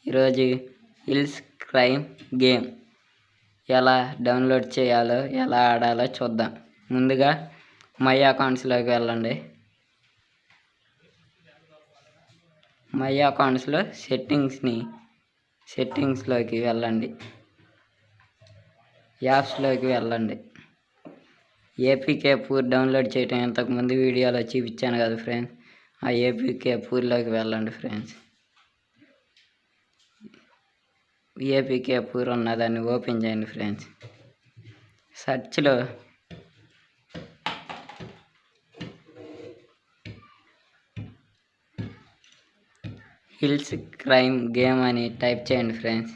ఈరోజు hills climb game ఎలా download చేయాలో ఎలా ఆడాలో చూద్దాం. ముందుగా మై అకౌంట్స్లోకి వెళ్ళండి. మై అకౌంట్స్లో సెట్టింగ్స్లోకి వెళ్ళండి. యాప్స్లోకి వెళ్ళండి. ఏపీకే పూర్ డౌన్లోడ్ చేయటం ఇంతకుముందు వీడియోలో చూపించాను కదా ఫ్రెండ్స్. ఆ ఏపీకే పూర్లోకి వెళ్ళండి ఫ్రెండ్స్. ఏపీకే పూర్ ఉన్నదాన్ని ఓపెన్ చేయండి ఫ్రెండ్స్. సెర్చ్లో హిల్స్ క్లైంబ్ గేమ్ అని టైప్ చేయండి ఫ్రెండ్స్.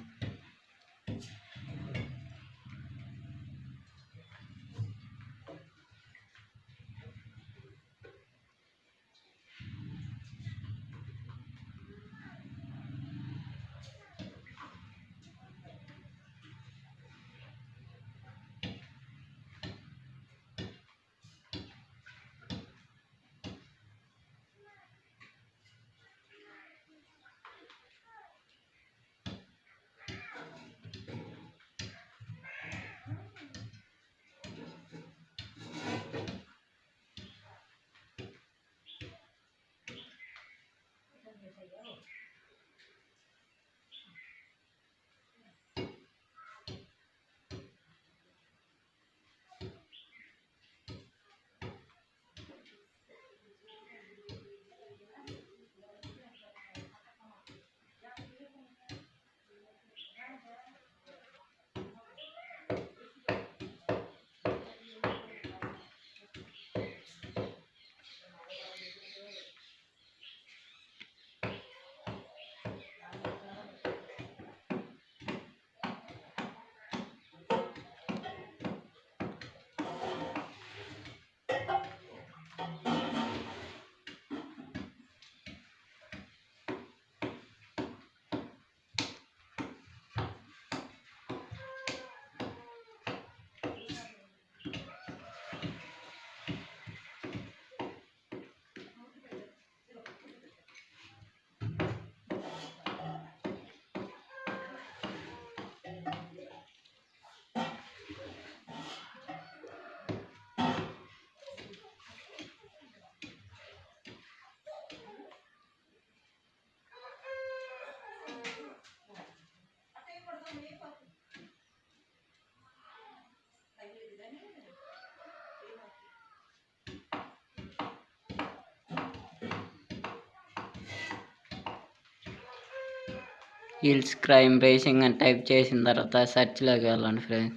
హిల్స్ క్లైంబ్ రేసింగ్ అని టైప్ చేసిన తర్వాత సెర్చ్లోకి వెళ్ళండి ఫ్రెండ్స్.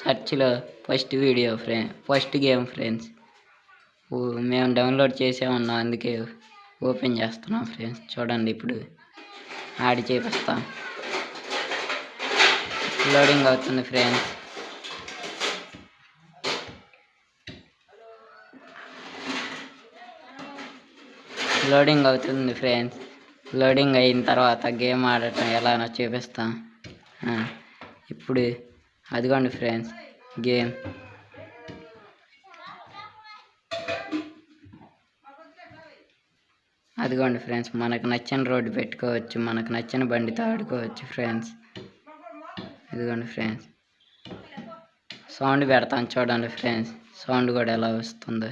సెర్చ్లో ఫస్ట్ గేమ్ ఫ్రెండ్స్. మేము డౌన్లోడ్ చేసామన్నాం, అందుకే ఓపెన్ చేస్తున్నాం ఫ్రెండ్స్. చూడండి, ఇప్పుడు ఆడి చూపిస్తాం. లోడింగ్ అవుతుంది ఫ్రెండ్స్. లోడింగ్ అయిన తర్వాత గేమ్ ఆడటం ఎలానో చూపిస్తాం. ఇప్పుడు అదిగోండి ఫ్రెండ్స్ గేమ్. అదిగోండి ఫ్రెండ్స్, మనకు నచ్చిన రోడ్డు పెట్టుకోవచ్చు, మనకు నచ్చిన బండితో ఆడుకోవచ్చు ఫ్రెండ్స్. ఇదిగోండి ఫ్రెండ్స్, సౌండ్ పెడతాను చూడండి ఫ్రెండ్స్. సౌండ్ కూడా ఎలా వస్తుందో.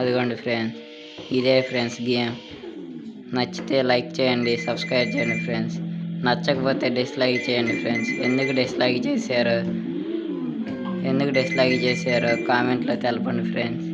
అదిగోండి ఫ్రెండ్స్, ఇదే ఫ్రెండ్స్ గేమ్. నచ్చితే లైక్ చేయండి, సబ్స్క్రైబ్ చేయండి ఫ్రెండ్స్. నచ్చకపోతే డిస్లైక్ చేయండి ఫ్రెండ్స్. ఎందుకు డిస్లైక్ చేశారో కామెంట్లో తెలపండి ఫ్రెండ్స్.